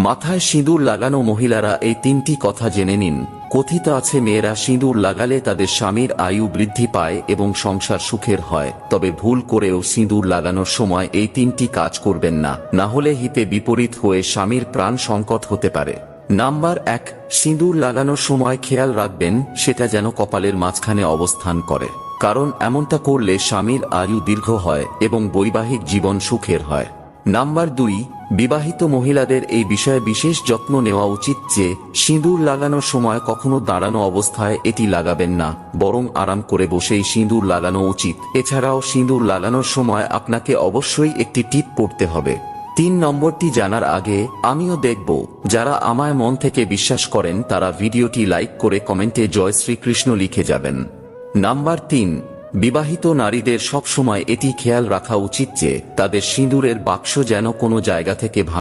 মাথায় সিঁদুর লাগানো মহিলারা এই তিনটি কথা জেনে নিন। কথিত আছে মেয়েরা সিঁদুর লাগালে তাদের স্বামীর আয়ু বৃদ্ধি পায় এবং সংসার সুখের হয়। তবে ভুল করেও সিঁদুর লাগানোর সময় এই তিনটি কাজ করবেন না, না হলে হিতে বিপরীত হয়ে স্বামীর প্রাণ সংকট হতে পারে। নাম্বার 1, সিঁদুর লাগানোর সময় খেয়াল রাখবেন সেটা যেন কপালের মাঝখানে অবস্থান করে, কারণ এমনটা করলে স্বামীর আয়ু দীর্ঘ হয় এবং বৈবাহিক জীবন সুখের হয়। নাম্বার 2, বিবাহিত মহিলাদের এই বিষয়ে বিশেষ যত্ন নেওয়া উচিত যে সিঁদুর লাগানোর সময় কখনো দাঁড়ানো অবস্থায় এটি লাগাবেন না, বরং আরাম করে বসেই সিঁদুর লাগানো উচিত। এছাড়াও সিঁদুর লাগানোর সময় আপনাকে অবশ্যই একটি টিপ পড়তে হবে। 3 নম্বরটি জানার আগে আমিও দেখব যারা আমায় মন থেকে বিশ্বাস করেন তারা ভিডিওটি লাইক করে কমেন্টে জয় শ্রীকৃষ্ণ লিখে যাবেন। নাম্বার 3, বিবাহিত নারীদের সব সময় এটি খেয়াল রাখা উচিত যে তাদের সিঁদুরের বাক্স যেন কোনো জায়গা থেকে ভাঙা